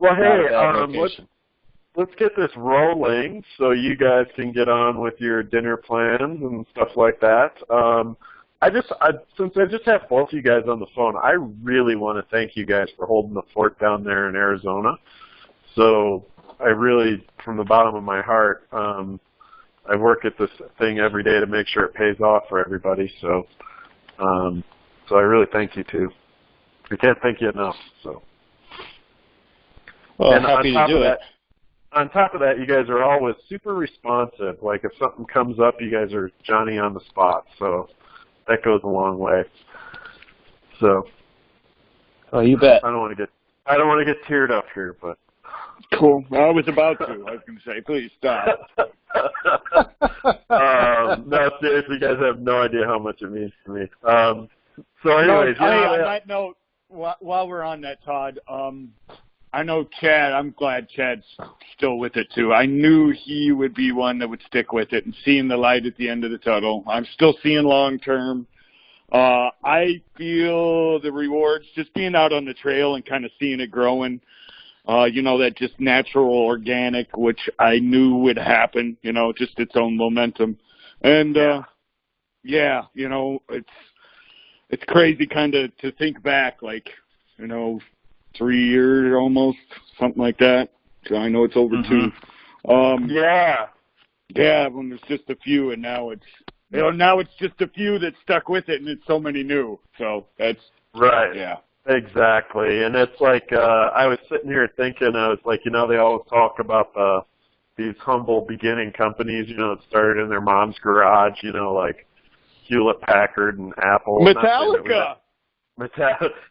Well, Not a hey, bad location. let's get this rolling so you guys can get on with your dinner plans and stuff like that. Since I just have both of you guys on the phone, I really want to thank you guys for holding the fort down there in Arizona. So I really, from the bottom of my heart, I work at this thing every day to make sure it pays off for everybody. So I really thank you too. I can't thank you enough. So. Well, and happy to do it. On top of that, you guys are always super responsive. Like if something comes up, you guys are Johnny on the spot. So that goes a long way. So. Oh, you bet. I don't want to get teared up here, but. Cool. I was about to. I was going to say, please stop. No, seriously, you guys have no idea how much it means to me. So anyways, on that note, while we're on that, Todd, I know Chad. I'm glad Chad's still with it, too. I knew he would be one that would stick with it and seeing the light at the end of the tunnel. I'm still seeing long-term. I feel the rewards just being out on the trail and kind of seeing it growing. That just natural, organic, which I knew would happen, just its own momentum. And, it's crazy kind of to think back, 3 years almost, something like that. So I know it's over two. Yeah, when there's just a few, and now it's just a few that stuck with it, and it's so many new. So that's right. Yeah. Exactly, and it's like I was sitting here thinking, I was like, they always talk about these humble beginning companies, that started in their mom's garage, like Hewlett Packard and Apple. Metallica.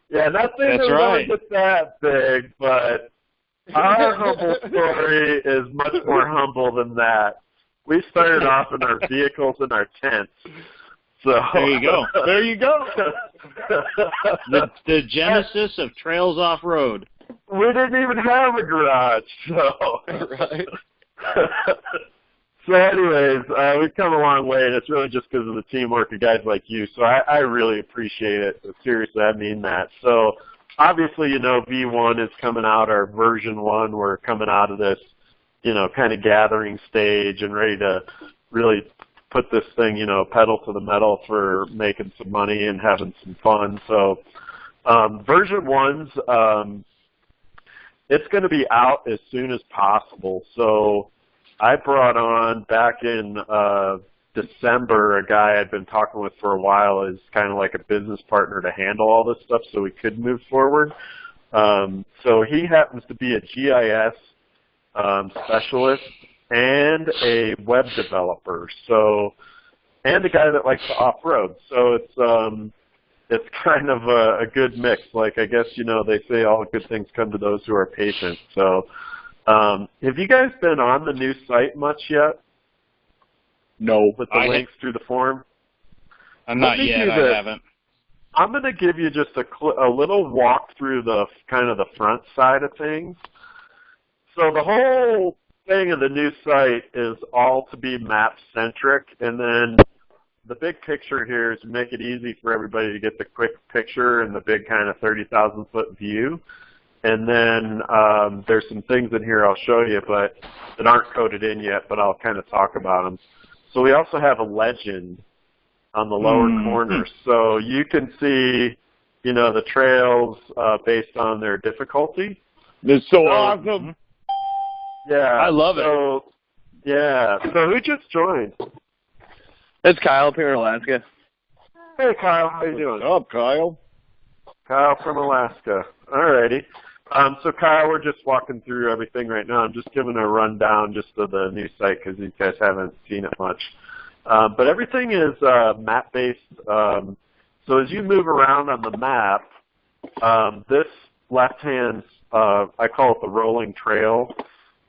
Yeah, not saying That's it was right. just that big, but our humble story is much more humble than that. We started off in our vehicles and our tents. So There you go. There you go. The genesis of Trails Off-Road. We didn't even have a garage, so. Right. So anyways, we've come a long way, and it's really just because of the teamwork of guys like you. So I really appreciate it. Seriously, I mean that. So obviously, V1 is coming out, our version 1. We're coming out of this, kind of gathering stage and ready to really put this thing, pedal to the metal for making some money and having some fun. So version 1's, it's going to be out as soon as possible. So I brought on back in December a guy I'd been talking with for a while as kind of like a business partner to handle all this stuff so we could move forward. So he happens to be a GIS specialist and a web developer, and a guy that likes to off-road. So it's kind of a good mix. Like I guess they say all good things come to those who are patient. So have you guys been on the new site much yet? No. With the links through the form? Not yet. I haven't. I'm going to give you just a little walk through the kind of the front side of things. So the whole thing of the new site is all to be map-centric, and then the big picture here is to make it easy for everybody to get the quick picture and the big kind of 30,000-foot view. And then there's some things in here I'll show you but that aren't coded in yet, but I'll kind of talk about them. So we also have a legend on the lower corner. So you can see, the trails based on their difficulty. It's so awesome. Yeah. I love it. Yeah. So who just joined? It's Kyle up here in Alaska. Hey, Kyle. How you doing? What's up, Kyle? Kyle from Alaska. All righty. So, Kyle, we're just walking through everything right now. I'm just giving a rundown just of the new site because you guys haven't seen it much. But everything is map-based. So as you move around on the map, this left-hand, I call it the rolling trail,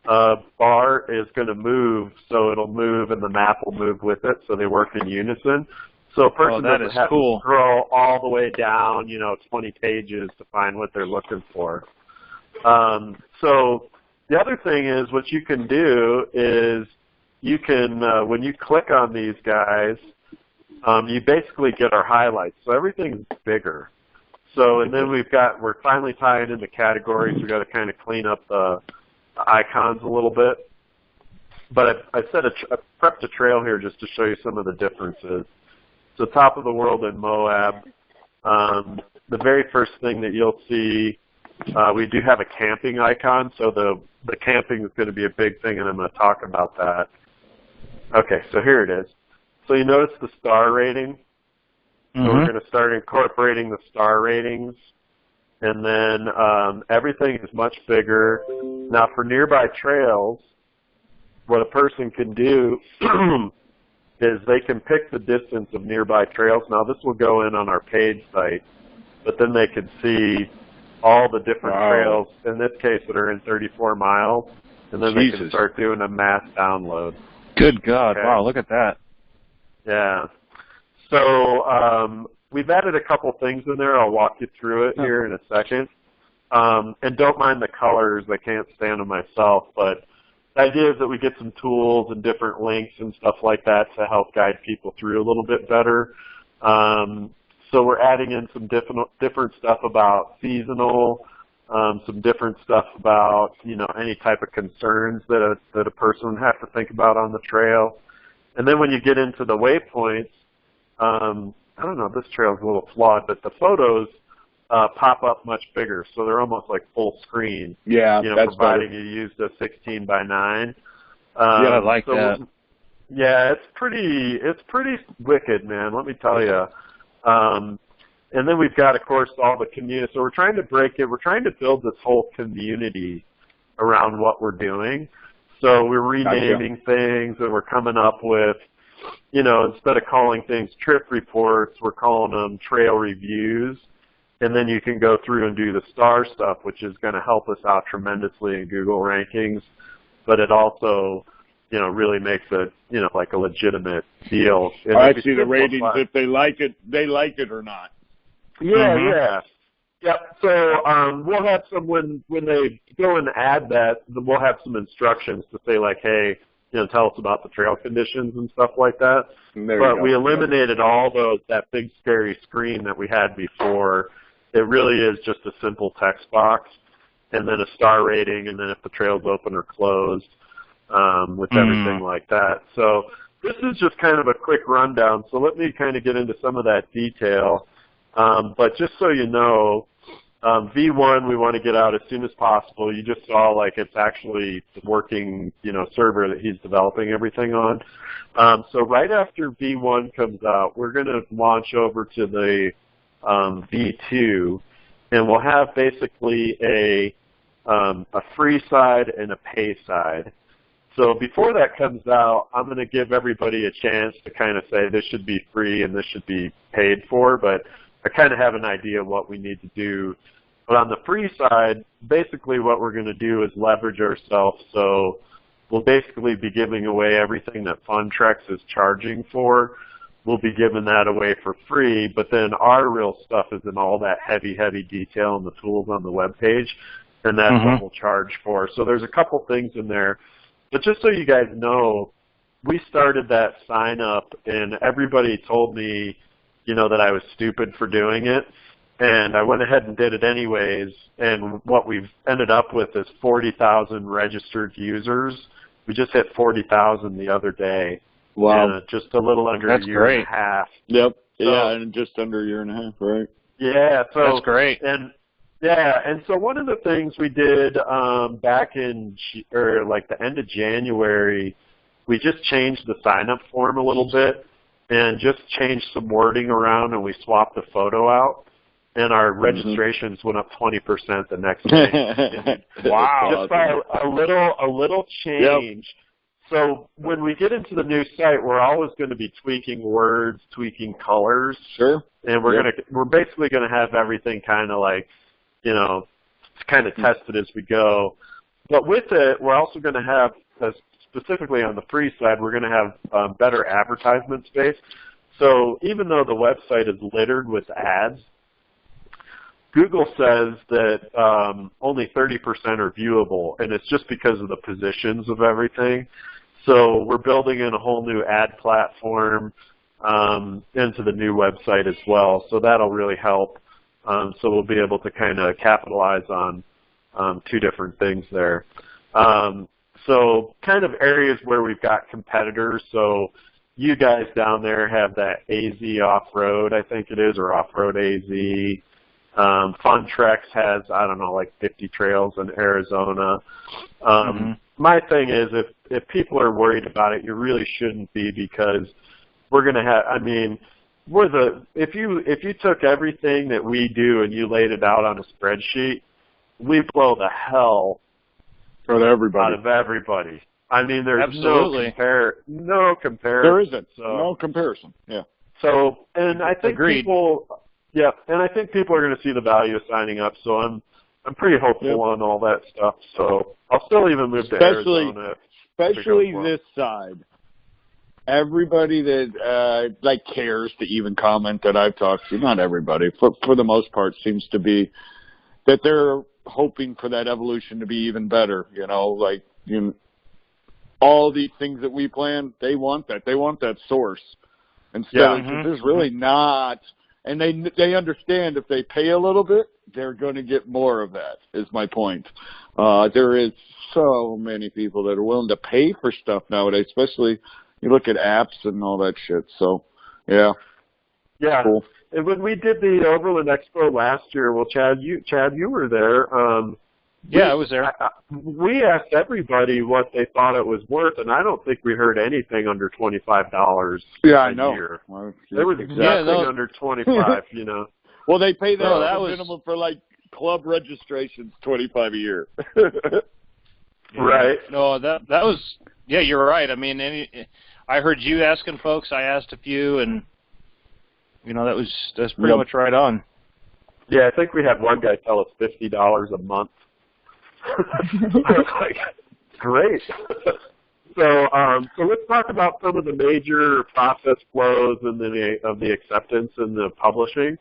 bar is going to move, so it'll move and the map will move with it, so they work in unison. So a person doesn't have to scroll all the way down, 20 pages to find what they're looking for. So the other thing is what you can do is you can, when you click on these guys, you basically get our highlights. So everything's bigger. So, and then we're finally tying into categories. We've got to kind of clean up the icons a little bit. But I prepped a trail here just to show you some of the differences. So top of the world in Moab, the very first thing that you'll see, we do have a camping icon. So the camping is going to be a big thing, and I'm going to talk about that. Okay, so here it is. So you notice the star rating. So we're going to start incorporating the star ratings. And then everything is much bigger. Now for nearby trails, what a person can do is they can pick the distance of nearby trails. Now this will go in on our paid site, but then they can see all the different trails, in this case, that are in 34 miles. And then they can start doing a mass download. Good God. Okay. Wow, look at that. Yeah. So we've added a couple things in there. I'll walk you through it here in a second. And don't mind the colors. I can't stand them myself. But the idea is that we get some tools and different links and stuff like that to help guide people through a little bit better. So we're adding in some different stuff about seasonal, some different stuff about, any type of concerns that a person would have to think about on the trail. And then when you get into the waypoints, I don't know, this trail's a little flawed, but the photos pop up much bigger, so they're almost like full screen. Yeah, that's providing better. you use the 16 by 9. Yeah, I like that. Yeah, it's pretty wicked, man. Let me tell you. And then we've got, of course, all the community. So we're trying to break it. We're trying to build this whole community around what we're doing. So we're renaming things, and we're coming up with, instead of calling things trip reports, we're calling them trail reviews. And then you can go through and do the star stuff, which is going to help us out tremendously in Google rankings. But it also, really makes it, like a legitimate deal. I see the ratings. If they like it or not. Yeah, yeah. Yep. So we'll have some, when they go and add that, we'll have some instructions to say, like, hey, tell us about the trail conditions and stuff like that. But we eliminated all that big scary screen that we had before. It really is just a simple text box, and then a star rating, and then if the trail's open or closed, with everything like that. So this is just kind of a quick rundown. So let me kind of get into some of that detail. But just so you know, V1 we want to get out as soon as possible. You just saw, like, it's actually the working, server that he's developing everything on. So right after V1 comes out, we're going to launch over to the V2, and we'll have basically a free side and a pay side. So before that comes out, I'm going to give everybody a chance to kind of say this should be free and this should be paid for, but I kind of have an idea of what we need to do. But on the free side, basically what we're going to do is leverage ourselves. So we'll basically be giving away everything that Funtrex is charging for. We'll be giving that away for free, but then our real stuff is in all that heavy detail and the tools on the web page, and that's what we'll charge for. So there's a couple things in there. But just so you guys know, we started that sign up, and everybody told me, that I was stupid for doing it. And I went ahead and did it anyways, and what we've ended up with is 40,000 registered users. We just hit 40,000 the other day. Wow. In just a little under a year and a half. Yep. So, yeah, and just under a year and a half, right? Yeah. So that's great. And so one of the things we did back in, like the end of January, we just changed the sign-up form a little bit and just changed some wording around, and we swapped the photo out. And our registrations went up 20% the next day. Wow! Just by a little change. Yep. So when we get into the new site, we're always going to be tweaking words, tweaking colors. Sure. And we're basically going to have everything kind of like, kind of tested as we go. But with it, we're also going to have, specifically on the free side, we're going to have better advertisement space. So even though the website is littered with ads, Google says that only 30% are viewable, and it's just because of the positions of everything. So we're building in a whole new ad platform into the new website as well. So that'll really help So we'll be able to kind of capitalize on two different things there. So kind of areas where we've got competitors. So you guys down there have that AZ Off-Road, I think it is, or Off-Road AZ. Fun-Trex has, I don't know, like 50 trails in Arizona. My thing is, if people are worried about it, you really shouldn't be, because we're going to have, I mean, if you took everything that we do and you laid it out on a spreadsheet, we blow the hell out of everybody. I mean, there's Absolutely. no comparison. There isn't. No comparison. Yeah. So, and I think Agreed. people are going to see the value of signing up. So I'm pretty hopeful on all that stuff. So I'll still even move to Arizona. Especially this side. Everybody that cares to even comment that I've talked to, not everybody, for the most part, seems to be that they're hoping for that evolution to be even better. All these things that we plan, they want that. They want that source. Instead of there's really not, and they understand if they pay a little bit, they're going to get more of that, is my point. There is so many people that are willing to pay for stuff nowadays, especially you look at apps and all that shit. So, yeah. Yeah. Cool. And when we did the Overland Expo last year, well, Chad, you were there. I was there. We asked everybody what they thought it was worth, and I don't think we heard anything under $25 I a know. year. Well, There was exactly under 25, Well, they pay that minimum for club registrations, $25 a year. Right. No, that was you're right. I mean, I heard you asking folks. I asked a few, and that's pretty much right on. Yeah, I think we had one guy tell us $50 a month. I was like, great. So let's talk about some of the major process flows and of the acceptance and the publishing.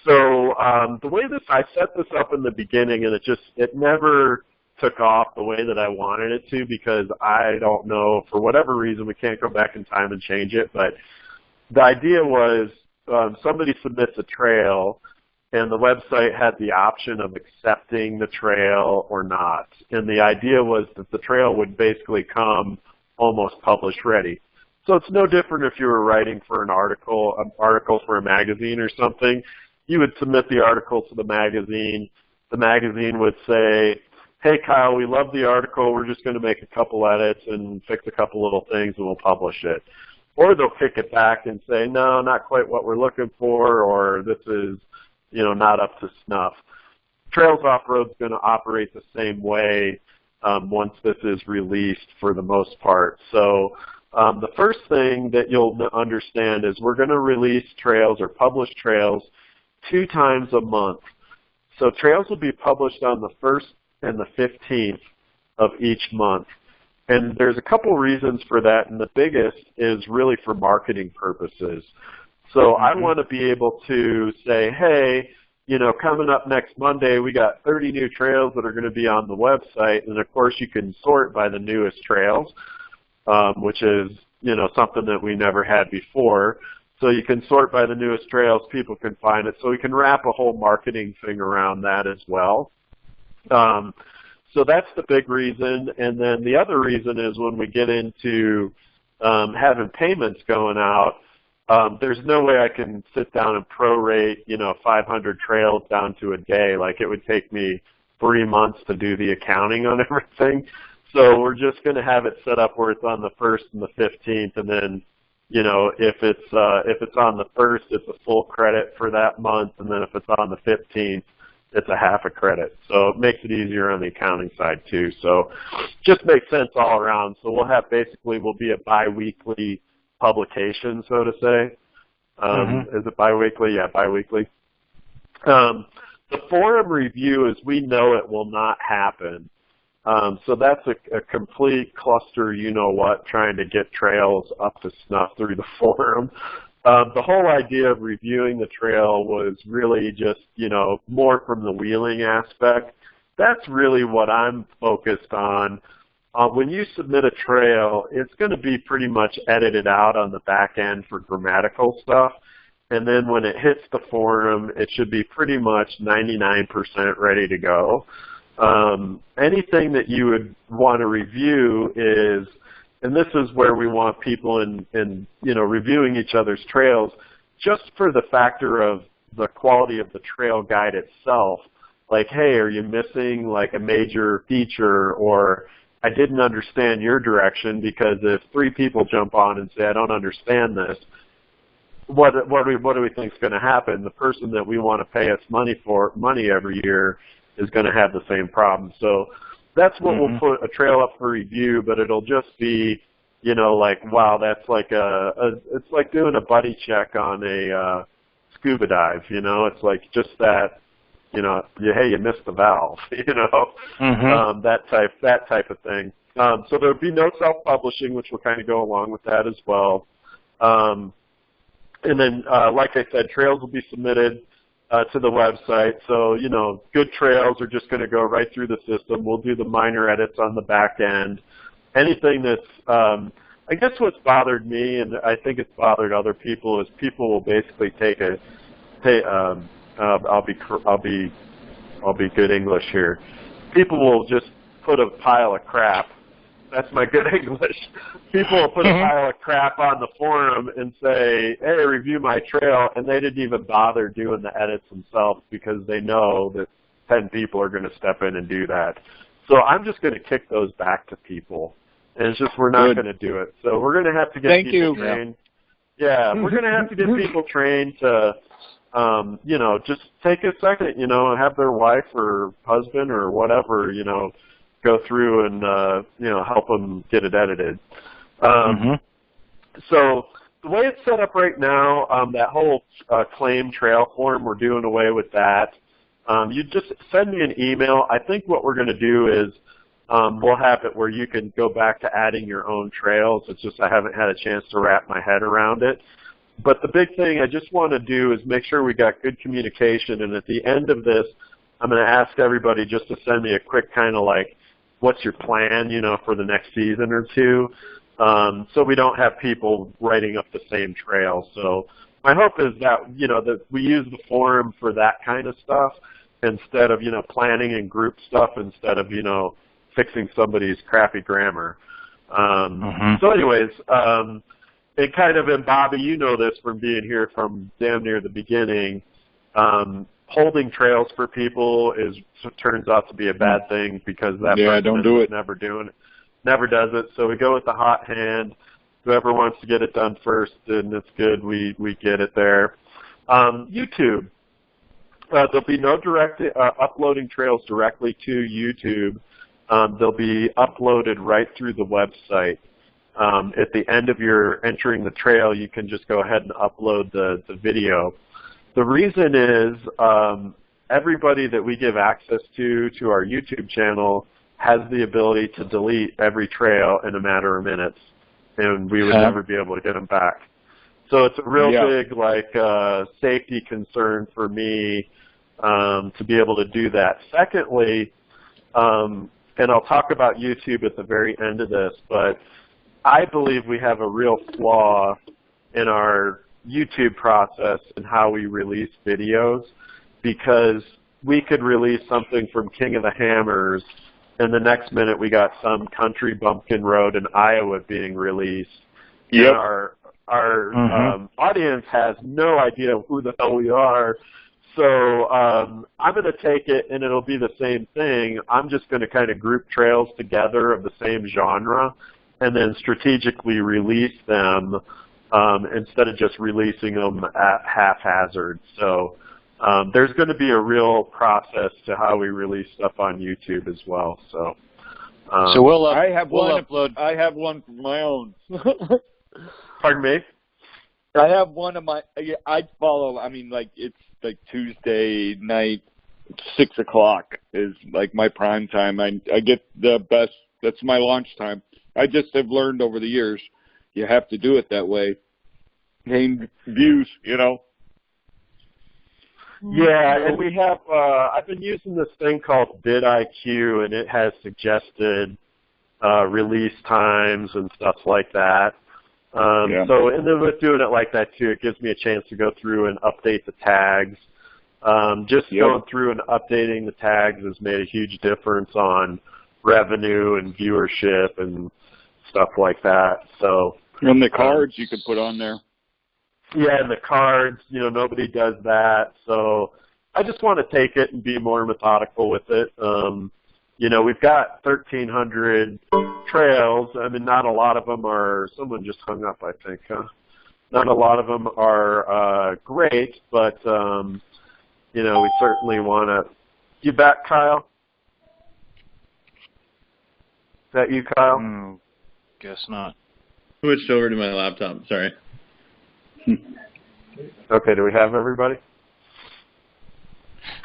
So the way I set this up in the beginning, and it never took off the way that I wanted it to, because I don't know, for whatever reason, we can't go back in time and change it, but the idea was somebody submits a trail, and the website had the option of accepting the trail or not. And the idea was that the trail would basically come almost published ready. So it's no different if you were writing for an article for a magazine or something. You would submit the article to the magazine. The magazine would say, hey, Kyle, we love the article. We're just going to make a couple edits and fix a couple little things, and we'll publish it. Or they'll kick it back and say, no, not quite what we're looking for, or this is not up to snuff. Trails Off-Road is going to operate the same way once this is released for the most part. So the first thing that you'll understand is we're going to release trails or publish trails 2 times a month. So trails will be published on the 1st and the 15th of each month. And there's a couple reasons for that, and the biggest is really for marketing purposes. So I want to be able to say, hey, coming up next Monday, we got 30 new trails that are going to be on the website. And, of course, you can sort by the newest trails, which is, something that we never had before. So you can sort by the newest trails. People can find it. So we can wrap a whole marketing thing around that as well. So that's the big reason. And then the other reason is when we get into having payments going out, there's no way I can sit down and prorate, 500 trails down to a day. Like, it would take me 3 months to do the accounting on everything. So we're just going to have it set up where it's on the 1st and the 15th, and then, if it's on the 1st, it's a full credit for that month, and then if it's on the 15th, it's a half a credit. So it makes it easier on the accounting side too. So just makes sense all around. So we'll be a bi-weekly publication, so to say. Is it bi-weekly? Yeah, bi-weekly. The forum review, as we know it, will not happen. So that's a complete cluster, trying to get trails up to snuff through the forum. The whole idea of reviewing the trail was really just, more from the wheeling aspect. That's really what I'm focused on. When you submit a trail, it's going to be pretty much edited out on the back end for grammatical stuff. and then when it hits the forum, it should be pretty much 99% ready to go. Anything that you would want to review is, and this is where we want people in reviewing each other's trails, just for the factor of the quality of the trail guide itself. Like, hey, are you missing like a major feature, or I didn't understand your direction? Because if 3 people jump on and say, I don't understand this, what do we think is going to happen? The person that we want to pay us money every year is going to have the same problem. So that's what we'll put a trail up for review, but it'll just be, like, wow, that's like it's like doing a buddy check on a scuba dive. It's like just that, hey, you missed the valve, that type of thing. So there'll be no self-publishing, which will kind of go along with that as well. And then, like I said, trails will be submitted to the website. So, good trails are just going to go right through the system. We'll do the minor edits on the back end. Anything that's, I guess what's bothered me, and I think it's bothered other people, is people will basically I'll be good English here. People will just put a pile of crap. That's my good English. People will put a pile of crap on the forum and say, hey, review my trail, and they didn't even bother doing the edits themselves because they know that 10 people are going to step in and do that. So I'm just going to kick those back to people, and it's just we're not going to do it. So we're going to have to get people trained. Yeah, we're going to have to get people trained to, just take a second, have their wife or husband or whatever, go through and, help them get it edited. So the way it's set up right now, that whole claim trail form, we're doing away with that. You just send me an email. I think what we're going to do is we'll have it where you can go back to adding your own trails. It's just I haven't had a chance to wrap my head around it. But the big thing I just want to do is make sure we got good communication, and at the end of this, I'm going to ask everybody just to send me a quick kind of like, what's your plan, for the next season or two, so we don't have people writing up the same trail. So my hope is that, that we use the forum for that kind of stuff instead of, planning and group stuff instead of, fixing somebody's crappy grammar. So anyways, it kind of, and Bobby, you know this from being here from damn near the beginning, holding trails for people turns out to be a bad thing because that person never does it. So we go with the hot hand. Whoever wants to get it done first, and it's good. We get it there. YouTube. There'll be no direct uploading trails directly to YouTube. They'll be uploaded right through the website. At the end of your entering the trail, you can just go ahead and upload the video. The reason is everybody that we give access to our YouTube channel has the ability to delete every trail in a matter of minutes, and we would never be able to get them back. So it's a real big safety concern for me to be able to do that. Secondly, and I'll talk about YouTube at the very end of this, but I believe we have a real flaw in our YouTube process and how we release videos, because we could release something from King of the Hammers and the next minute we got some country bumpkin road in Iowa being released. Yep. And our audience has no idea who the hell we are. So I'm going to take it and it'll be the same thing. I'm just going to kind of group trails together of the same genre and then strategically release them instead of just releasing them at haphazard. So there's going to be a real process to how we release stuff on YouTube as well. So I have one for my own. Pardon me? I have one of my. I follow. I mean, like it's like Tuesday night, 6 o'clock is like my prime time. I get the best. That's my launch time. I just have learned over the years, you have to do it that way. Gain views, Yeah, and we have, I've been using this thing called vidIQ, and it has suggested release times and stuff like that. So, and then with doing it like that too, it gives me a chance to go through and update the tags. Going through and updating the tags has made a huge difference on revenue and viewership and stuff like that. So, and the cards you could put on there. Yeah, and the cards, nobody does that. So I just want to take it and be more methodical with it. We've got 1,300 trails. I mean, not a lot of them are, someone just hung up, I think, huh? Not a lot of them are great, but, we certainly want to. You back, Kyle? Is that you, Kyle? Guess not. Switched over to my laptop, sorry. Okay, do we have everybody?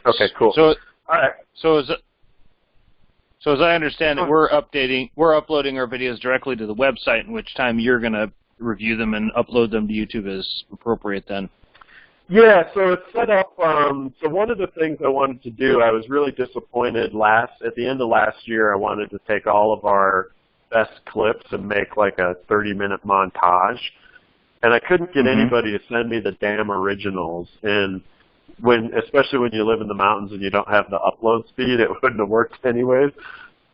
Okay, cool. So, all right. So as I understand it, we're uploading our videos directly to the website, in which time you're going to review them and upload them to YouTube as appropriate then. Yeah, so it's set up, so one of the things I wanted to do, I was really disappointed at the end of last year, I wanted to take all of our best clips and make like a 30-minute montage, and I couldn't get anybody to send me the damn originals, and especially when you live in the mountains and you don't have the upload speed, it wouldn't have worked anyways.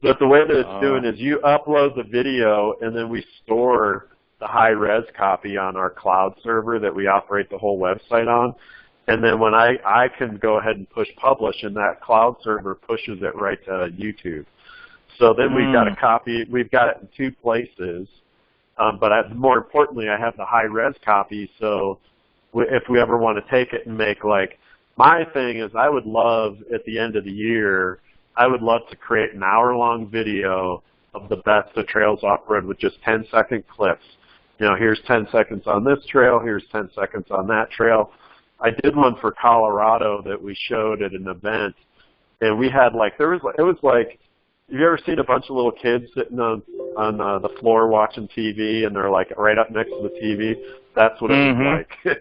But the way that it's doing is you upload the video, and then we store the high-res copy on our cloud server that we operate the whole website on. And then when I can go ahead and push publish, and that cloud server pushes it right to YouTube. So then we've got a copy. We've got it in two places. But more importantly, I have the high-res copy, so if we ever want to take it and make my thing is I would love at the end of the year, I would love to create an hour-long video of the best of trails off-road with just 10-second clips. Here's 10 seconds on this trail, here's 10 seconds on that trail. I did one for Colorado that we showed at an event, and we had have you ever seen a bunch of little kids sitting on the floor watching TV, and they're right up next to the TV? That's what it was like.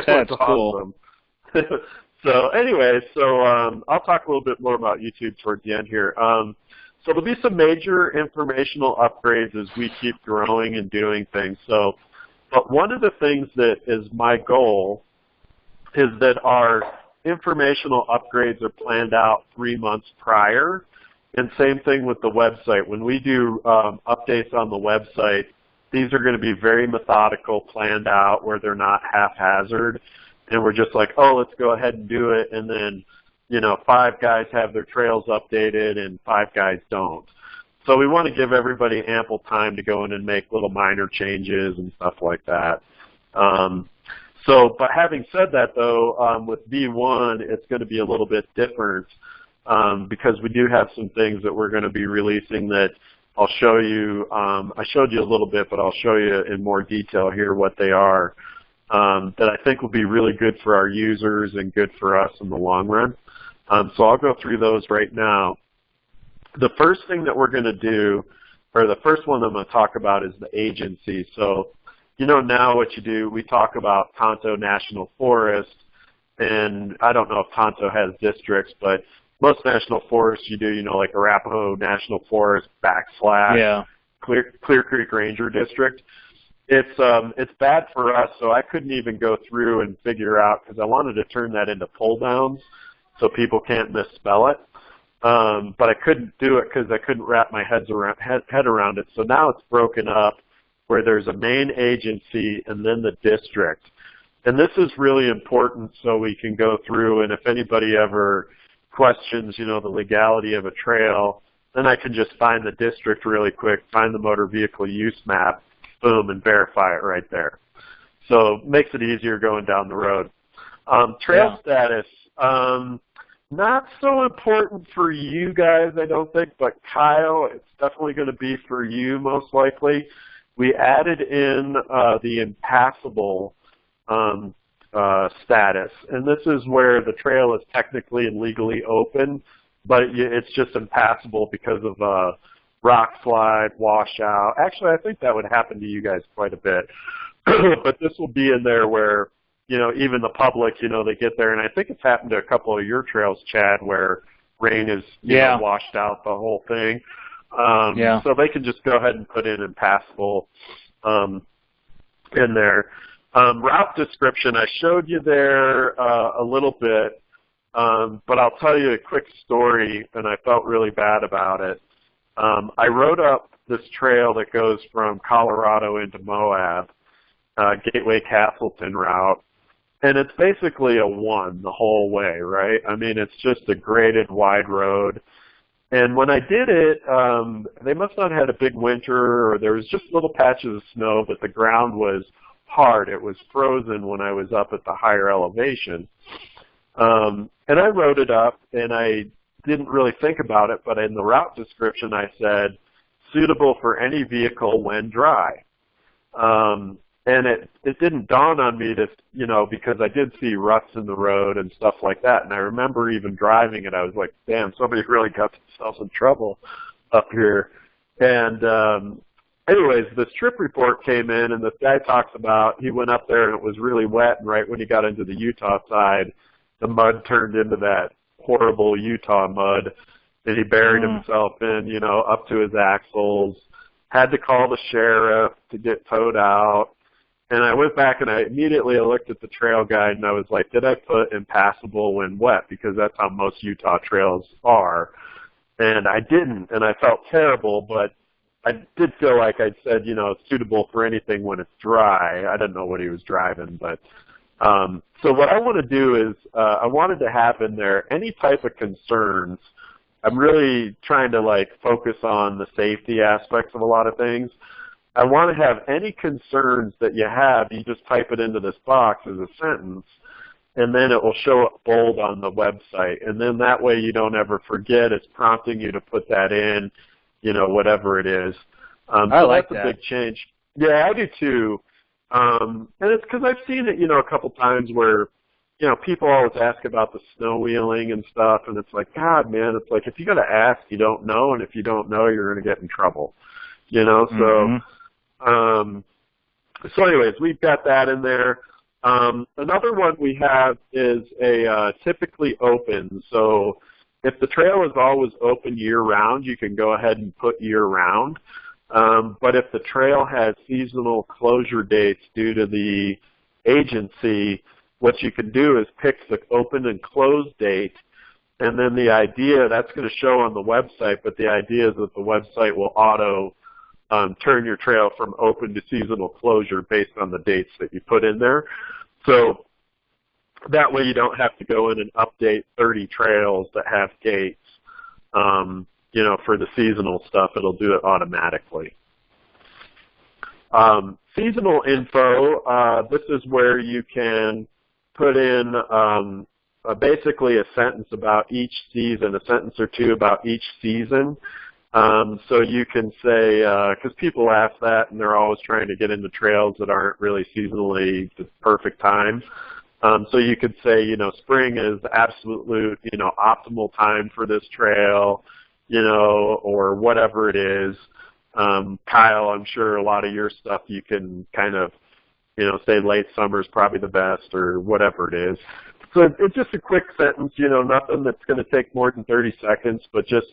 That's awesome. So anyway, I'll talk a little bit more about YouTube towards the end here. So there'll be some major informational upgrades as we keep growing and doing things. But one of the things that is my goal is that our informational upgrades are planned out 3 months prior. And same thing with the website. When we do updates on the website, these are going to be very methodical, planned out, where they're not haphazard. And we're just like, oh, let's go ahead and do it. And then, 5 guys have their trails updated and 5 guys don't. So we want to give everybody ample time to go in and make little minor changes and stuff like that. But having said that, though, with V1, it's going to be a little bit different because we do have some things that we're going to be releasing that I'll show you. I showed you a little bit, but I'll show you in more detail here what they are that I think will be really good for our users and good for us in the long run. So I'll go through those right now. The first thing that we're going to do, or the first one I'm going to talk about, is the agency. So, now what you do, we talk about Tonto National Forest, and I don't know if Tonto has districts, but most national forests you do, like Arapahoe National Forest / Clear Creek Ranger District. It's bad for us, so I couldn't even go through and figure out, because I wanted to turn that into pull downs so people can't misspell it. But I couldn't do it because I couldn't wrap my head around it. So now it's broken up where there's a main agency and then the district. And this is really important so we can go through, and if anybody ever questions, the legality of a trail, then I can just find the district really quick, find the motor vehicle use map, boom, and verify it right there. So it makes it easier going down the road. Trail status. Not so important for you guys, I don't think, but Kyle, it's definitely going to be for you most likely. We added in the impassable status, and this is where the trail is technically and legally open, but it's just impassable because of rock slide, washout. Actually, I think that would happen to you guys quite a bit, but this will be in there where even the public, they get there, and I think it's happened to a couple of your trails, Chad, where rain has washed out the whole thing. So they can just go ahead and put in impassable. in there. Route description, I showed you there a little bit, but I'll tell you a quick story, and I felt really bad about it. I wrote up this trail that goes from Colorado into Moab, Gateway Castleton route, and it's basically a 1 the whole way, right? I mean, it's just a graded wide road. And when I did it, they must not have had a big winter, or there was just little patches of snow, but the ground was hard. It was frozen when I was up at the higher elevation. And I wrote it up, and I didn't really think about it, but in the route description I said, suitable for any vehicle when dry. And it didn't dawn on me to, because I did see ruts in the road and stuff like that. And I remember even driving it, I was like, damn, somebody really got themselves in trouble up here. And anyways, this trip report came in, and this guy talks about he went up there and it was really wet, and right when he got into the Utah side, the mud turned into that horrible Utah mud, and he buried himself in, up to his axles, had to call the sheriff to get towed out. And I went back and I immediately looked at the trail guide, and I was like, did I put impassable when wet? Because that's how most Utah trails are. And I didn't, and I felt terrible, but I did feel like I'd said, suitable for anything when it's dry. I didn't know what he was driving, but so what I want to do is I wanted to have in there any type of concerns. I'm really trying to focus on the safety aspects of a lot of things. I want to have any concerns that you have, you just type it into this box as a sentence, and then it will show up bold on the website. And then that way you don't ever forget. It's prompting you to put that in, whatever it is. I like that's a big change. Yeah, I do too. And it's because I've seen it, a couple times where, people always ask about the snow wheeling and stuff, and it's like, God, man, it's like if you got to ask, you don't know, and if you don't know, you're going to get in trouble. So anyways, we've got that in there. Another one we have is a typically open. So if the trail is always open year-round, you can go ahead and put year-round. But if the trail has seasonal closure dates due to the agency, what you can do is pick the open and close date, and then the idea, that's going to show on the website, but the idea is that the website will auto turn your trail from open to seasonal closure based on the dates that you put in there. So that way you don't have to go in and update 30 trails that have dates. For the seasonal stuff, it'll do it automatically. Seasonal info, this is where you can put in basically a sentence about each season, a sentence or two about each season. So you can say, because people ask that and they're always trying to get into trails that aren't really seasonally the perfect time. So you could say, spring is the absolute, optimal time for this trail, or whatever it is. Kyle, I'm sure a lot of your stuff you can kind of, say late summer is probably the best or whatever it is. So it's just a quick sentence, nothing that's going to take more than 30 seconds, but just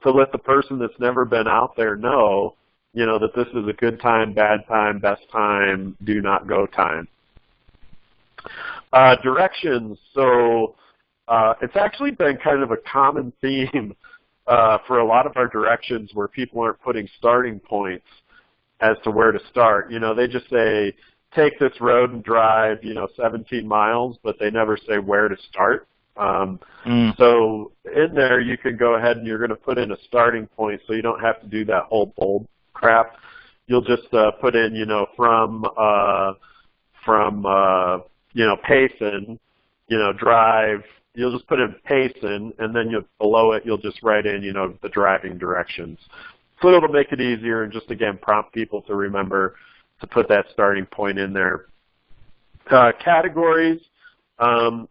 to let the person that's never been out there know, that this is a good time, bad time, best time, do not go time. Directions. So it's actually been kind of a common theme for a lot of our directions where people aren't putting starting points as to where to start. They just say, take this road and drive, 17 miles, but they never say where to start. So in there you can go ahead and you're going to put in a starting point so you don't have to do that whole bold crap. You'll just put in, from Payson, drive. You'll just put in Payson, and then below it you'll just write in, the driving directions. So it'll make it easier and just, again, prompt people to remember to put that starting point in there. Categories.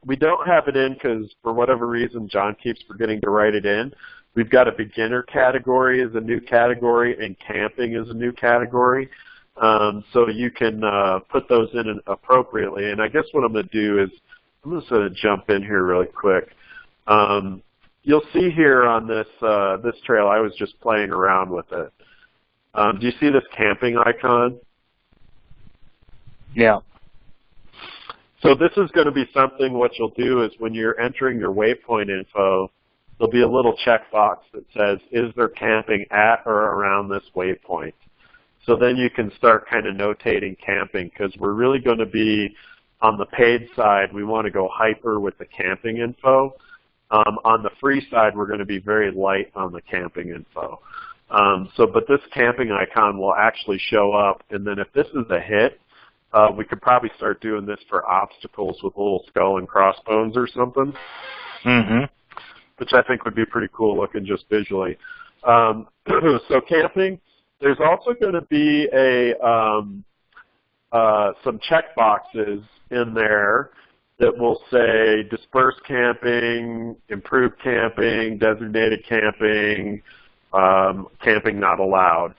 We don't have it in because for whatever reason John keeps forgetting to write it in. We've got a beginner category as a new category and camping as a new category. So you can put those in appropriately. And I guess what I'm going to do is I'm just going to jump in here really quick. You'll see here on this this trail, I was just playing around with it. Do you see this camping icon? Yeah. So this is going to be something, what you'll do is when you're entering your waypoint info, there'll be a little checkbox that says, is there camping at or around this waypoint? So then you can start kind of notating camping, because we're really going to be, on the paid side, we want to go hyper with the camping info. On the free side, we're going to be very light on the camping info. But this camping icon will actually show up, and then if this is a hit, we could probably start doing this for obstacles with a little skull and crossbones or something, which I think would be pretty cool looking just visually. So camping, there's also going to be some check boxes in there that will say dispersed camping, improved camping, designated camping, camping not allowed.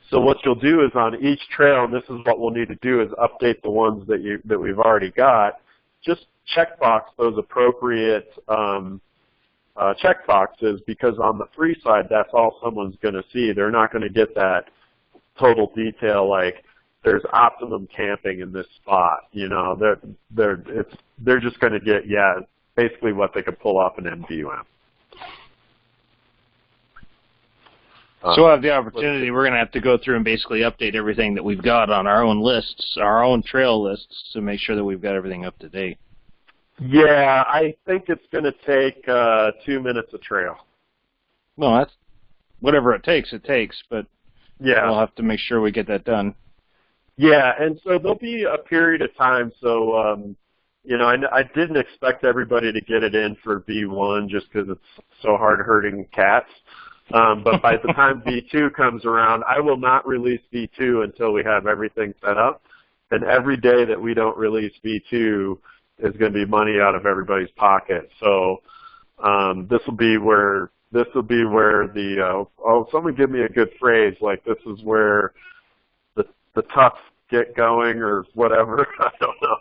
So what you'll do is on each trail, and this is what we'll need to do, is update the ones that we've already got. Just checkbox those appropriate check boxes, because on the free side, that's all someone's going to see. They're not going to get that total detail like there's optimum camping in this spot. You know, they're just going to get basically what they could pull off an MVUM. So we'll have the opportunity. We're going to have to go through and basically update everything that we've got on our own lists, our own trail lists, to make sure that we've got everything up to date. Yeah, I think it's going to take 2 minutes a trail. Well, that's whatever it takes, but yeah, we'll have to make sure we get that done. Yeah, and so there'll be a period of time. So, you know, I didn't expect everybody to get it in for V1 just because it's so hard hurting cats. But by the time V2 comes around, I will not release V2 until we have everything set up. And every day that we don't release V2 is going to be money out of everybody's pocket. So this will be where the someone give me a good phrase, like this is where the toughs get going or whatever. I don't know.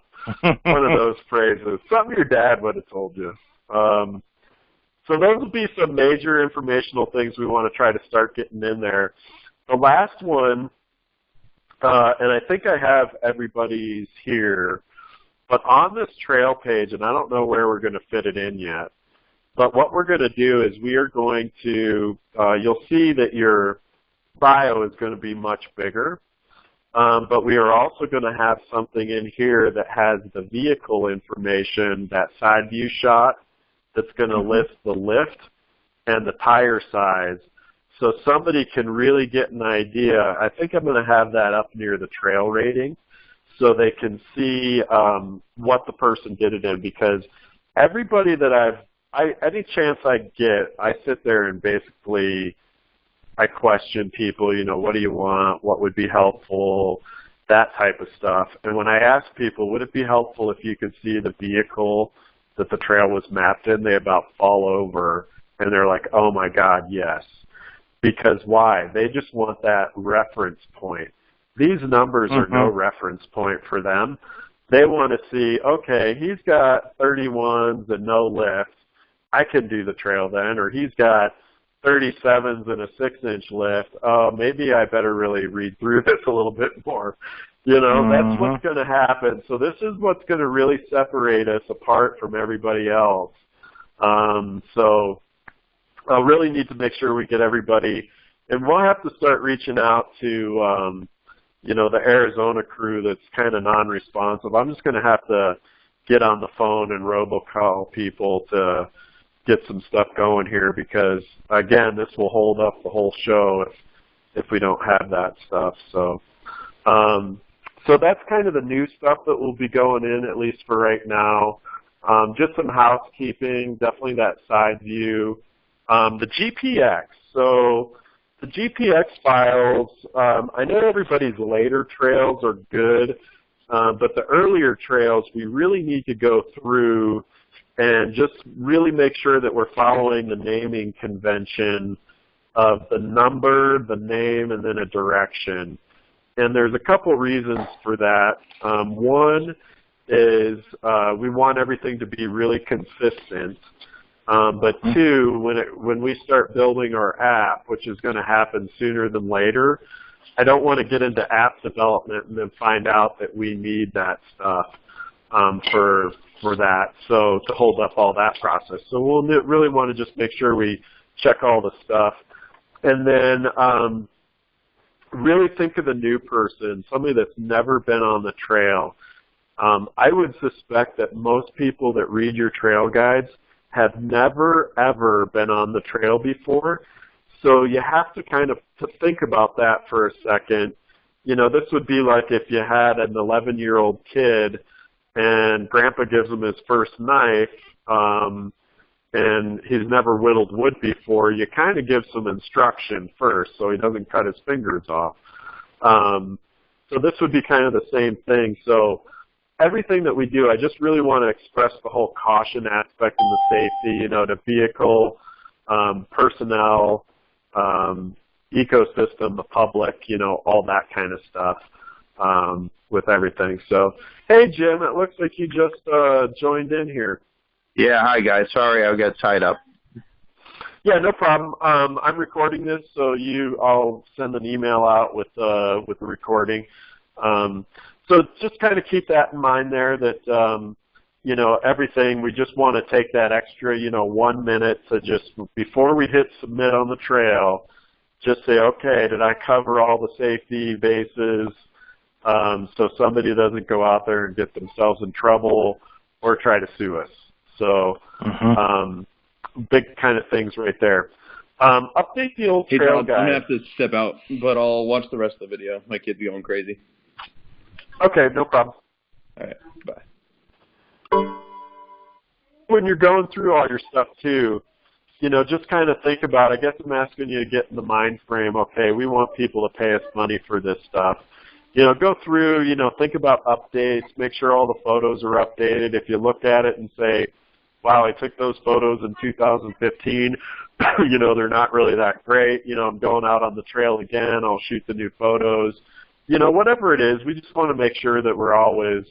One of those phrases. Something your dad would have told you. So those will be some major informational things we want to try to start getting in there. The last one, and I think I have everybody's here, but on this trail page, and I don't know where we're going to fit it in yet, but what we're going to do is we are going to, you'll see that your bio is going to be much bigger, but we are also going to have something in here that has the vehicle information, that side view shot, that's going to list the lift and the tire size, so somebody can really get an idea. I think I'm going to have that up near the trail rating so they can see what the person did it in, because everybody that any chance I get, I sit there and basically I question people, you know, what do you want, what would be helpful, that type of stuff. And when I ask people, would it be helpful if you could see the vehicle that the trail was mapped in, they about fall over, and they're like, oh my God, yes. Because why? They just want that reference point. These numbers are no reference point for them. They want to see, okay, he's got 31s and no lift. I can do the trail then. Or he's got 37s and a 6-inch lift. Oh, maybe I better really read through this a little bit more. You know, that's what's going to happen. So this is what's going to really separate us apart from everybody else. So I'll really need to make sure we get everybody, and we'll have to start reaching out to, you know, the Arizona crew that's kind of non-responsive. I'm just going to have to get on the phone and robocall people to get some stuff going here, because, again, this will hold up the whole show if we don't have that stuff. So so that's kind of the new stuff that will be going in, at least for right now. Just some housekeeping, definitely that side view. The GPX. So the GPX files, I know everybody's later trails are good, but the earlier trails, we really need to go through and just really make sure that we're following the naming convention of the number, the name, and then a direction. And there's a couple reasons for that. One is we want everything to be really consistent. But two, when we start building our app, which is going to happen sooner than later, I don't want to get into app development and then find out that we need that stuff for that, so to hold up all that process. So we'll really want to just make sure we check all the stuff. And then really think of the new person, somebody that's never been on the trail. I would suspect that most people that read your trail guides have never, ever been on the trail before. So you have to kind of think about that for a second. You know, this would be like if you had an 11-year-old kid and Grandpa gives him his first knife, and he's never whittled wood before. You kind of give some instruction first so he doesn't cut his fingers off. So this would be kind of the same thing. So everything that we do, I just really want to express the whole caution aspect and the safety, you know, the vehicle, personnel, ecosystem, the public, you know, all that kind of stuff with everything. So, hey, Jim, it looks like you just joined in here. Yeah, hi, guys. Sorry I got tied up. Yeah, no problem. I'm recording this, so I'll send an email out with the recording. So just kind of keep that in mind there that, you know, everything, we just want to take that extra, you know, 1 minute to just, before we hit submit on the trail, just say, okay, did I cover all the safety bases so somebody doesn't go out there and get themselves in trouble or try to sue us. So big kind of things right there. Update the old trail guide. I'm going to have to step out, but I'll watch the rest of the video. My kid's going crazy. Okay, no problem. All right, bye. When you're going through all your stuff too, you know, just kind of think about, I guess I'm asking you to get in the mind frame, okay, we want people to pay us money for this stuff. You know, go through, you know, think about updates, make sure all the photos are updated. If you look at it and say, wow, I took those photos in 2015, you know, they're not really that great. You know, I'm going out on the trail again, I'll shoot the new photos. You know, whatever it is, we just want to make sure that we're always,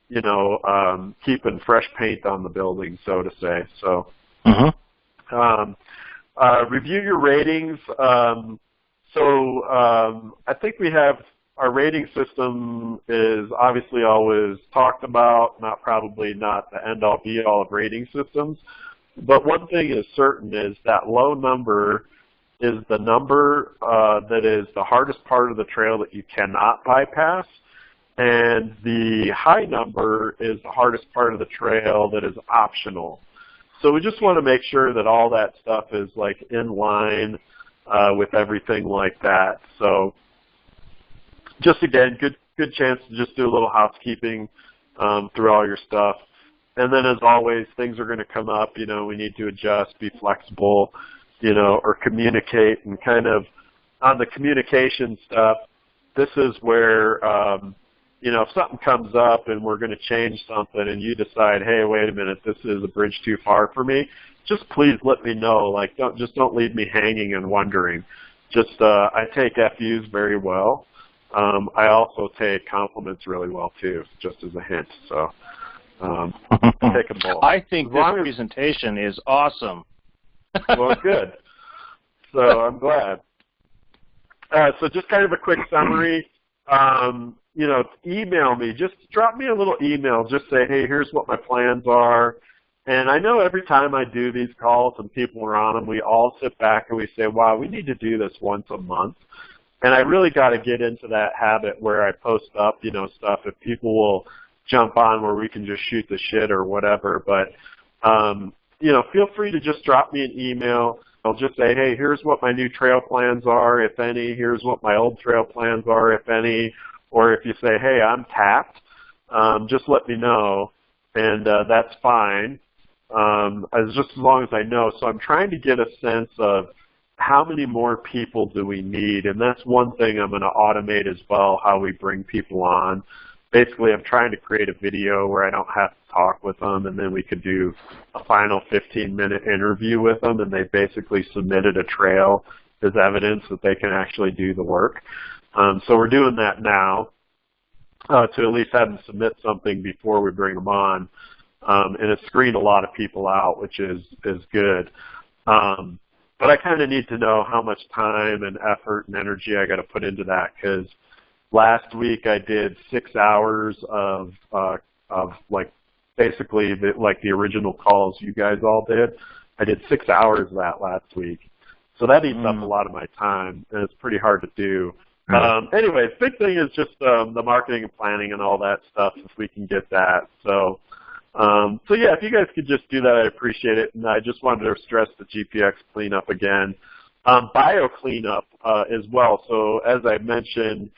you know, keeping fresh paint on the building, so to say. So, review your ratings. I think we have, our rating system is obviously always talked about, not the end-all be-all of rating systems. But one thing is certain is that low number is the number that is the hardest part of the trail that you cannot bypass, and the high number is the hardest part of the trail that is optional. So we just want to make sure that all that stuff is like in line with everything like that. So just again, good chance to just do a little housekeeping through all your stuff. And then as always, things are going to come up, you know, we need to adjust, be flexible, you know, or communicate. And kind of on the communication stuff, this is where, you know, if something comes up and we're going to change something and you decide, hey, wait a minute, this is a bridge too far for me, just please let me know. Like, don't leave me hanging and wondering. Just, I take FUs very well. I also take compliments really well too, just as a hint. So take them both. I think this presentation is awesome. Well, good. So I'm glad. So just kind of a quick summary. You know, email me. Just drop me a little email. Just say, hey, here's what my plans are. And I know every time I do these calls and people are on them, we all sit back and we say, wow, we need to do this once a month. And I really got to get into that habit where I post up, you know, stuff. If people will jump on where we can just shoot the shit or whatever. But, you know, feel free to just drop me an email. I'll just say, hey, here's what my new trail plans are, if any. Here's what my old trail plans are, if any. Or if you say, hey, I'm tapped, just let me know. And that's fine, just as long as I know. So I'm trying to get a sense of how many more people do we need. And that's one thing I'm going to automate as well, how we bring people on. Basically, I'm trying to create a video where I don't have to talk with them, and then we could do a final 15-minute interview with them, and they basically submitted a trail as evidence that they can actually do the work. So we're doing that now to at least have them submit something before we bring them on. And it screened a lot of people out, which is good. but I kind of need to know how much time and effort and energy I got to put into that, because last week I did 6 hours of like basically the original calls you guys all did. I did 6 hours of that last week. So that eats up a lot of my time, and it's pretty hard to do. Anyways, big thing is just the marketing and planning and all that stuff, if we can get that. So yeah, if you guys could just do that, I'd appreciate it. And I just wanted to stress the GPX cleanup again. Bio cleanup as well. So as I mentioned,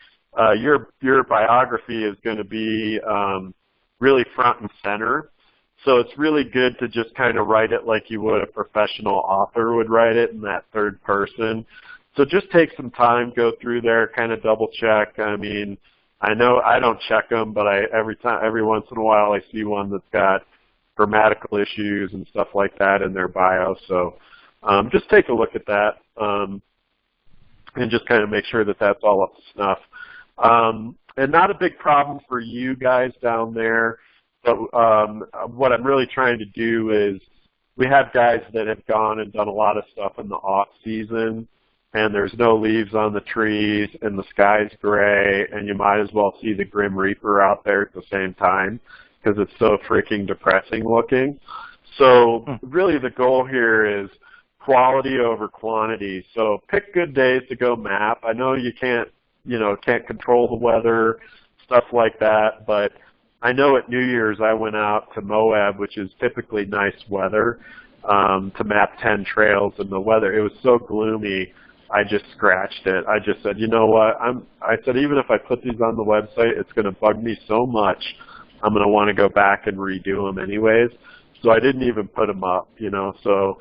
your biography is going to be really front and center. So it's really good to just kind of write it like you would a professional author would write it in that third person. So just take some time, go through there, kind of double check. I mean, I know I don't check them, but every once in a while I see one that's got grammatical issues and stuff like that in their bio. So just take a look at that and just kind of make sure that that's all up to snuff. And not a big problem for you guys down there, but what I'm really trying to do is we have guys that have gone and done a lot of stuff in the off season, and there's no leaves on the trees, and the sky's gray, and you might as well see the Grim Reaper out there at the same time because it's so freaking depressing looking. So really the goal here is quality over quantity. So pick good days to go map. I know you can't control the weather, stuff like that, but I know at New Year's I went out to Moab, which is typically nice weather, to map 10 trails, and the weather, it was so gloomy, I just scratched it. I just said, you know what, I said even if I put these on the website, it's going to bug me so much, I'm going to want to go back and redo them anyways. So I didn't even put them up, so,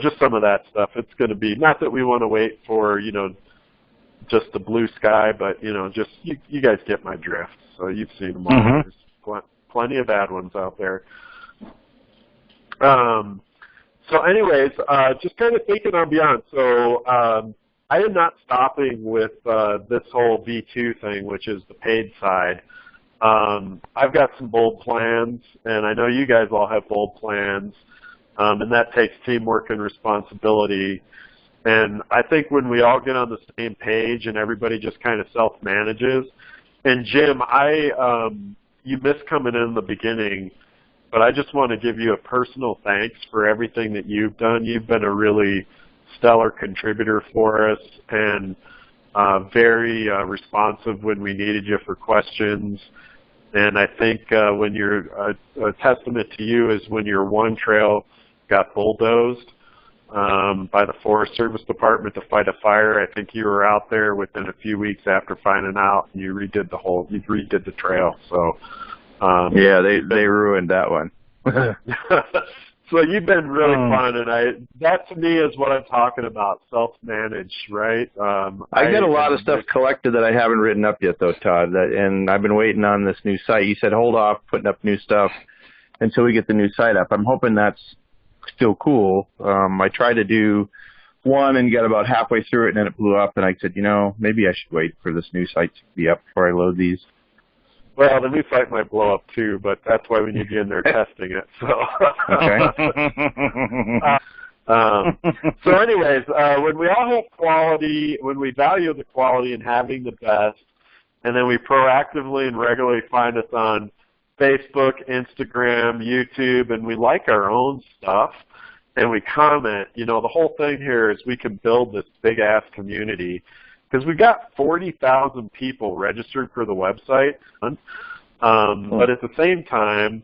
just some of that stuff. It's going to be, not that we want to wait for, just the blue sky, but, just, you guys get my drift. So you've seen them all. There's plenty of bad ones out there. So anyways, just kind of thinking on beyond. So I am not stopping with this whole V2 thing, which is the paid side. I've got some bold plans, and I know you guys all have bold plans, and that takes teamwork and responsibility. And I think when we all get on the same page and everybody just kind of self-manages, and Jim, you missed coming in the beginning, but I just want to give you a personal thanks for everything that you've done. You've been a really stellar contributor for us, and very responsive when we needed you for questions. And I think when you're a testament to you is when your one trail got bulldozed by the Forest Service Department to fight a fire. I think you were out there within a few weeks after finding out, and you redid the trail. So yeah, they ruined that one. So you've been really fun, and that to me is what I'm talking about, self-manage, right? I got a lot of stuff collected that I haven't written up yet, though, Todd, and I've been waiting on this new site. You said hold off putting up new stuff until we get the new site up. I'm hoping that's still cool. I tried to do one and got about halfway through it, and then it blew up, and I said, maybe I should wait for this new site to be up before I load these. Well, the new site might blow up too, but that's why we need you in there testing it. So, so anyways, when we all have quality, when we value the quality and having the best, and then we proactively and regularly find us on Facebook, Instagram, YouTube, and we like our own stuff, and we comment, the whole thing here is we can build this big-ass community. Because we've got 40,000 people registered for the website, but at the same time,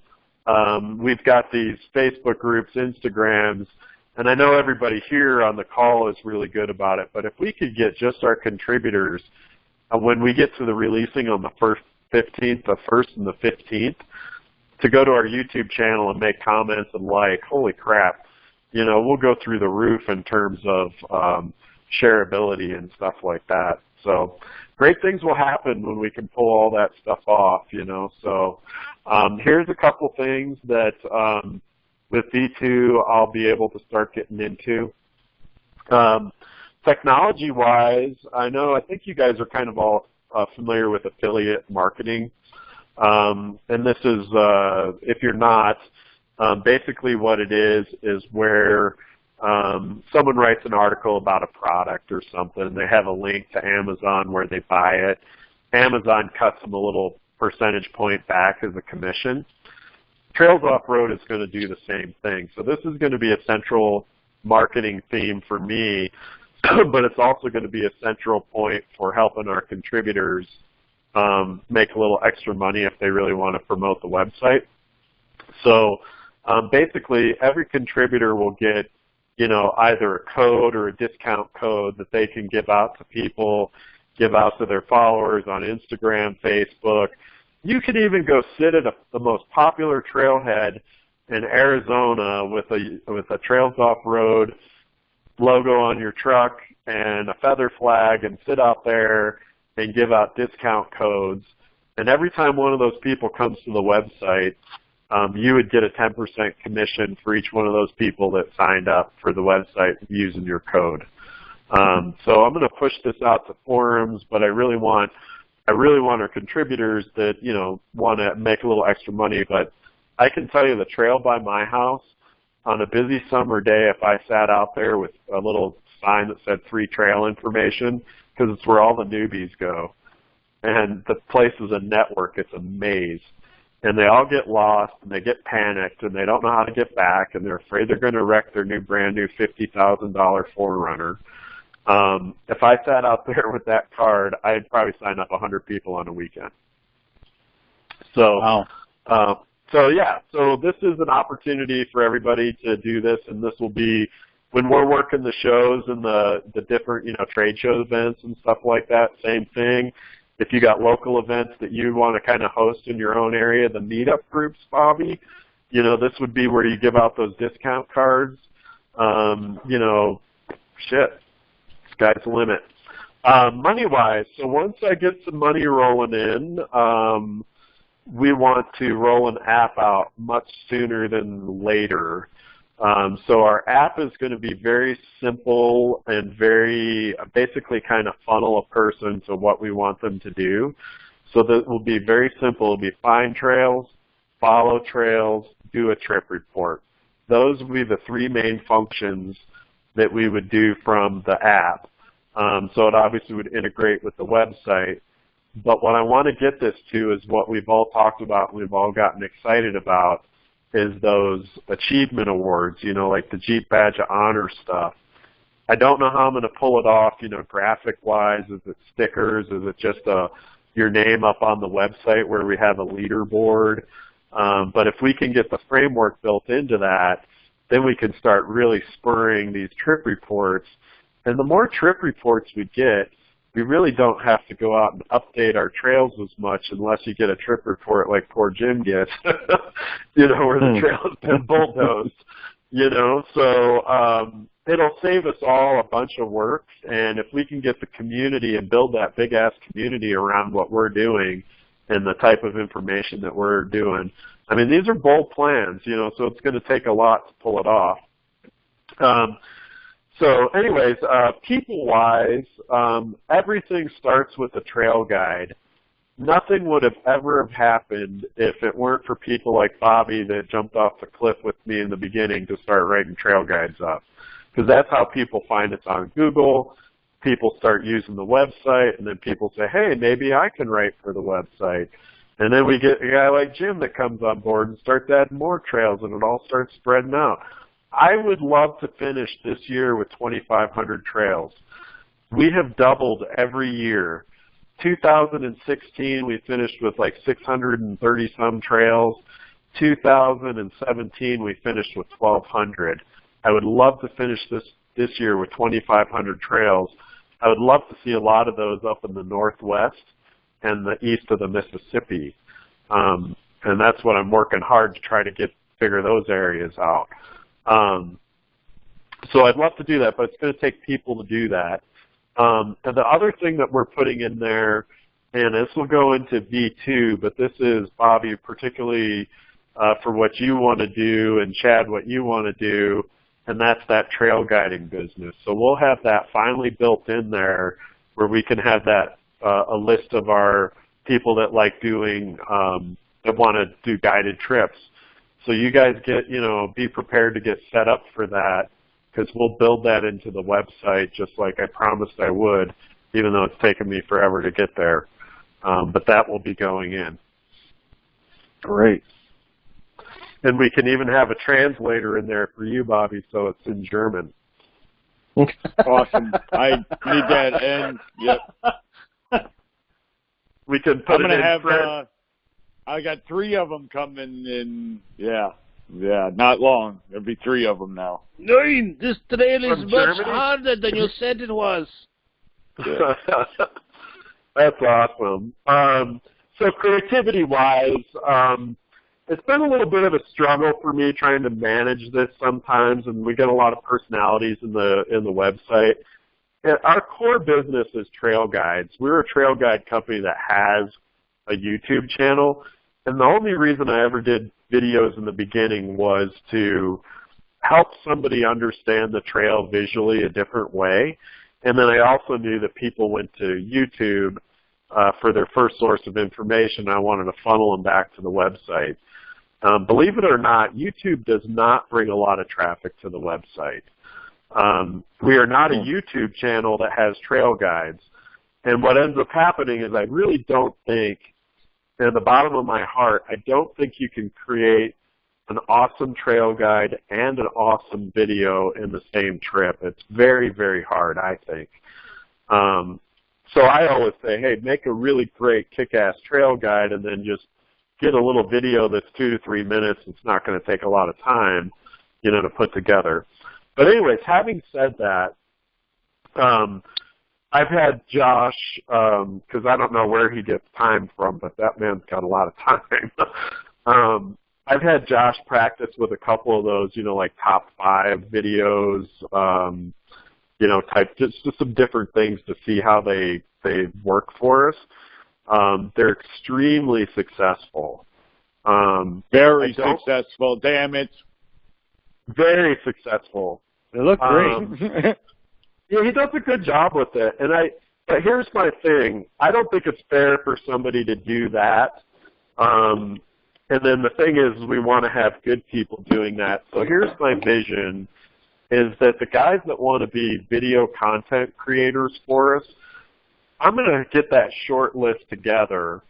we've got these Facebook groups, Instagrams, and I know everybody here on the call is really good about it, but if we could get just our contributors, when we get to the releasing on the 1st and the 15th, to go to our YouTube channel and make comments and holy crap, we'll go through the roof in terms of shareability and stuff like that. So great things will happen when we can pull all that stuff off, So here's a couple things that with V2 I'll be able to start getting into. Technology-wise, I think you guys are kind of all familiar with affiliate marketing. And this is, if you're not, basically what it is where someone writes an article about a product or something, they have a link to Amazon where they buy it. Amazon cuts them a little percentage point back as a commission. Trails Off-Road is going to do the same thing. So this is going to be a central marketing theme for me, but it's also going to be a central point for helping our contributors make a little extra money if they really want to promote the website. So basically, every contributor will get, you know, either a code or a discount code that they can give out to people, give out to their followers on Instagram, Facebook. You could even go sit at the most popular trailhead in Arizona with a Trails Off-Road logo on your truck and a feather flag and sit out there and give out discount codes. And every time one of those people comes to the website, you would get a 10% commission for each one of those people that signed up for the website using your code. So I'm going to push this out to forums, but I really want our contributors that, you know, want to make a little extra money. But I can tell you the trail by my house, on a busy summer day, if I sat out there with a little sign that said free trail information, because it's where all the newbies go, and the place is a network, it's a maze. And they all get lost, and they get panicked, and they don't know how to get back, and they're afraid they're going to wreck their brand new $50,000 4Runner. If I sat out there with that card, I'd probably sign up 100 people on a weekend. So, wow. So this is an opportunity for everybody to do this, and this will be when we're working the shows and the different, you know, trade show events and stuff like that. Same thing. If you got local events that you want to kind of host in your own area, the meetup groups, Bobby, you know, this would be where you give out those discount cards. You know, shit, sky's the limit. Money-wise, so once I get some money rolling in, we want to roll an app out much sooner than later. So our app is going to be very simple and very basically kind of funnel a person to what we want them to do. So that will be very simple. It will be find trails, follow trails, do a trip report. Those will be the three main functions that we would do from the app. So it obviously would integrate with the website. But what I want to get this to is what we've all talked about and we've all gotten excited about is those achievement awards, you know, like the Jeep Badge of Honor stuff. I don't know how I'm going to pull it off, you know, graphic-wise. Is it stickers? Is it just your name up on the website where we have a leaderboard? But if we can get the framework built into that, then we can start really spurring these trip reports. And the more trip reports we get, we really don't have to go out and update our trails as much unless you get a trip report like poor Jim gets, you know, where the trail has been bulldozed, you know. So it'll save us all a bunch of work, and if we can get the community and build that big-ass community around what we're doing and the type of information that we're doing, I mean, these are bold plans, you know, so it's going to take a lot to pull it off. So anyways, people-wise, everything starts with a trail guide. Nothing would have ever happened if it weren't for people like Bobby that jumped off the cliff with me in the beginning to start writing trail guides up. Because that's how people find us on Google. People start using the website, and then people say, hey, maybe I can write for the website. And then we get a guy like Jim that comes on board and starts adding more trails, and it all starts spreading out. I would love to finish this year with 2,500 trails. We have doubled every year. 2016, we finished with like 630-some trails. 2017, we finished with 1,200. I would love to finish this year with 2,500 trails. I would love to see a lot of those up in the Northwest and the east of the Mississippi. And that's what I'm working hard to try to figure those areas out. So I'd love to do that, but it's going to take people to do that. And the other thing that we're putting in there, and this will go into V2, but this is, Bobby, particularly for what you want to do, and Chad, what you want to do, and that's that trail guiding business. So we'll have that finally built in there where we can have that a list of our people that like doing, that want to do guided trips. So you guys get, you know, be prepared to get set up for that, because we'll build that into the website just like I promised I would, even though it's taken me forever to get there. But that will be going in. Great. And we can even have a translator in there for you, Bobby, so it's in German. Awesome. I need that. And yep. We can put I'm it gonna in have. French. I got 3 of them coming in. Yeah, not long. There'll be 3 of them now. Nein, this trail is From much Germany? harder than you said it was. That's awesome. So creativity-wise, it's been a little bit of a struggle for me trying to manage this sometimes, and we get a lot of personalities in the website. And our core business is trail guides. We're a trail guide company that has a YouTube channel, and the only reason I ever did videos in the beginning was to help somebody understand the trail visually a different way. And then I also knew that people went to YouTube for their first source of information. I wanted to funnel them back to the website. Believe it or not, YouTube does not bring a lot of traffic to the website. We are not a YouTube channel that has trail guides. And what ends up happening is I really don't think, in the bottom of my heart, I don't think you can create an awesome trail guide and an awesome video in the same trip. It's very, very hard, I think. So I always say, hey, make a really great kick-ass trail guide and then just get a little video that's 2 to 3 minutes. It's not going to take a lot of time, you know, to put together. But anyways, having said that, I've had Josh, because I don't know where he gets time from, but that man's got a lot of time. I've had Josh practice with a couple of those, you know, like top 5 videos, you know, just some different things to see how they work for us. They're extremely successful. Very successful, damn it. Very successful. They look great. Yeah, he does a good job with it. But here's my thing. I don't think it's fair for somebody to do that. And then the thing is, we want to have good people doing that. So here's my vision, is that the guys that want to be video content creators for us, I'm going to get that short list together.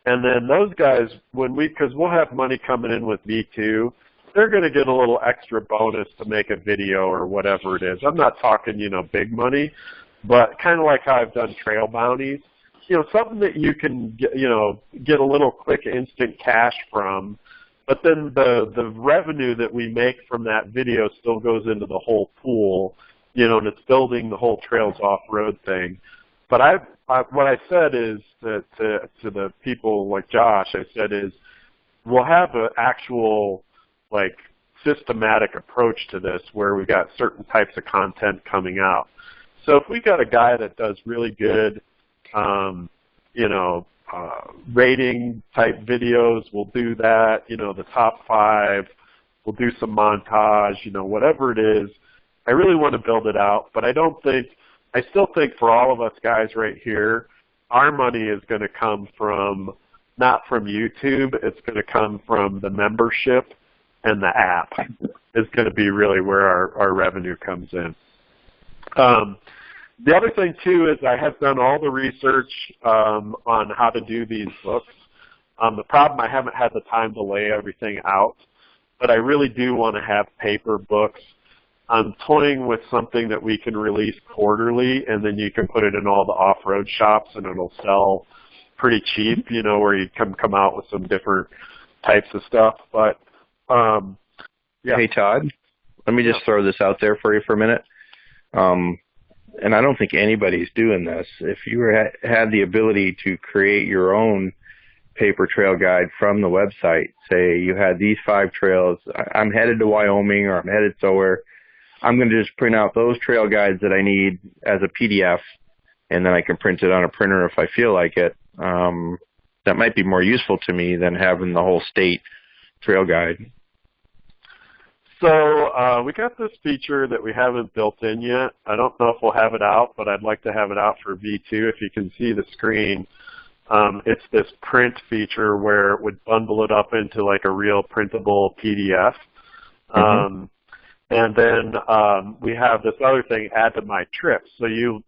And then those guys, because we'll have money coming in with V2, they're going to get a little extra bonus to make a video or whatever it is. I'm not talking, you know, big money, but kind of like how I've done trail bounties. You know, something that you can, get a little quick instant cash from, but then the revenue that we make from that video still goes into the whole pool, you know, and it's building the whole Trails Off-Road thing. But what I said is that to the people like Josh, I said is we'll have an actual, like, systematic approach to this where we've got certain types of content coming out. So if we got a guy that does really good, rating type videos, we'll do that. You know, the top 5, we'll do some montage, you know, whatever it is. I really want to build it out, but I still think for all of us guys right here, our money is going to come not from YouTube, it's going to come from the membership, and the app is going to be really where our revenue comes in. The other thing, too, is I have done all the research on how to do these books. The problem, I haven't had the time to lay everything out, but I really do want to have paper books. I'm toying with something that we can release quarterly, and then you can put it in all the off-road shops, and it'll sell pretty cheap, you know, where you can come out with some different types of stuff. But yeah. Hey, Todd, let me just throw this out there for you for a minute. And I don't think anybody's doing this. If you had the ability to create your own paper trail guide from the website, say you had these 5 trails, I'm headed to Wyoming or I'm headed somewhere, I'm going to just print out those trail guides that I need as a PDF, and then I can print it on a printer if I feel like it. That might be more useful to me than having the whole state trail guide. So we got this feature that we haven't built in yet. I don't know if we'll have it out, but I'd like to have it out for V2. If you can see the screen, it's this print feature where it would bundle it up into like a real printable PDF. And then we have this other thing, add to my trips. So the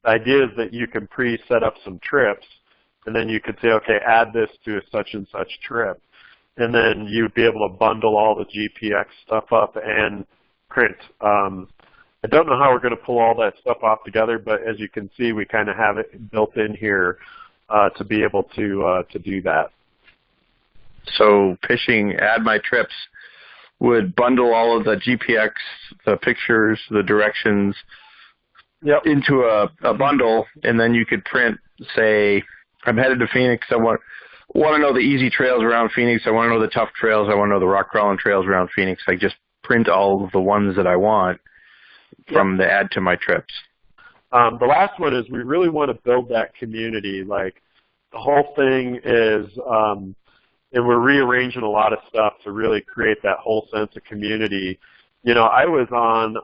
idea is that you can pre-set up some trips, and then you could say, okay, add this to a such and such trip. And then you'd be able to bundle all the GPX stuff up and print. I don't know how we're going to pull all that stuff off together, but as you can see, we kind of have it built in here to be able to do that. So fishing, add my trips would bundle all of the GPX, the pictures, the directions into a bundle, and then you could print, say, I'm headed to Phoenix. I want to know the easy trails around Phoenix. I want to know the tough trails. I want to know the rock crawling trails around Phoenix. I just print all of the ones that I want from the add to my trips. The last one is we really want to build that community. Like the whole thing is, and we're rearranging a lot of stuff to really create that whole sense of community. You know, I was on,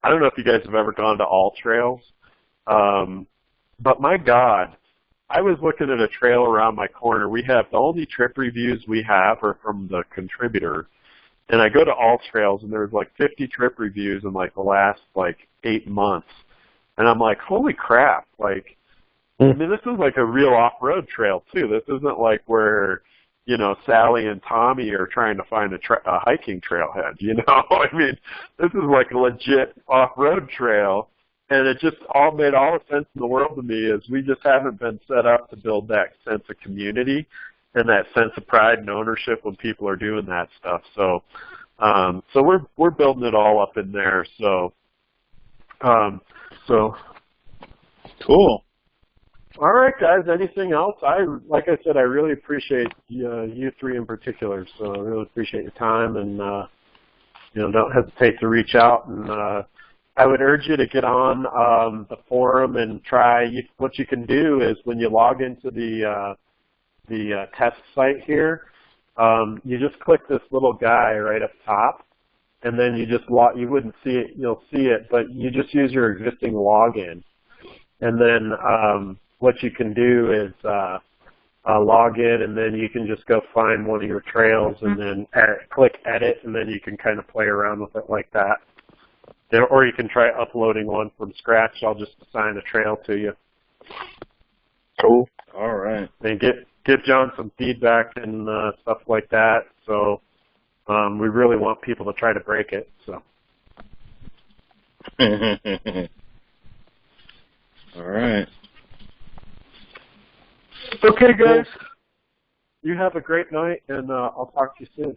I don't know if you guys have ever gone to All Trails, but my God, I was looking at a trail around my corner. We have the only trip reviews we have are from the contributor. And I go to All Trails, and there's like 50 trip reviews in like the last like 8 months. And I'm like, holy crap, like, I mean, this is like a real off-road trail, too. This isn't like where, you know, Sally and Tommy are trying to find a hiking trailhead, you know? I mean, this is like a legit off-road trail, and it just all made all the sense in the world to me is we just haven't been set up to build that sense of community and that sense of pride and ownership when people are doing that stuff. So so we're building it all up in there. So cool. All right, guys. Anything else? Like I said, I really appreciate you three in particular. So I really appreciate your time, and you know, don't hesitate to reach out. And I would urge you to get on the forum and try. What you can do is when you log into the test site here, you just click this little guy right up top, and then you just you wouldn't see it. You'll see it, but you just use your existing login, and then what you can do is log in, and then you can just go find one of your trails and then click edit, and then you can kind of play around with it like that. Or you can try uploading one from scratch. I'll just assign a trail to you. Cool. All right. And give John some feedback and stuff like that. So we really want people to try to break it. So. All right. Okay, guys. You have a great night, and I'll talk to you soon.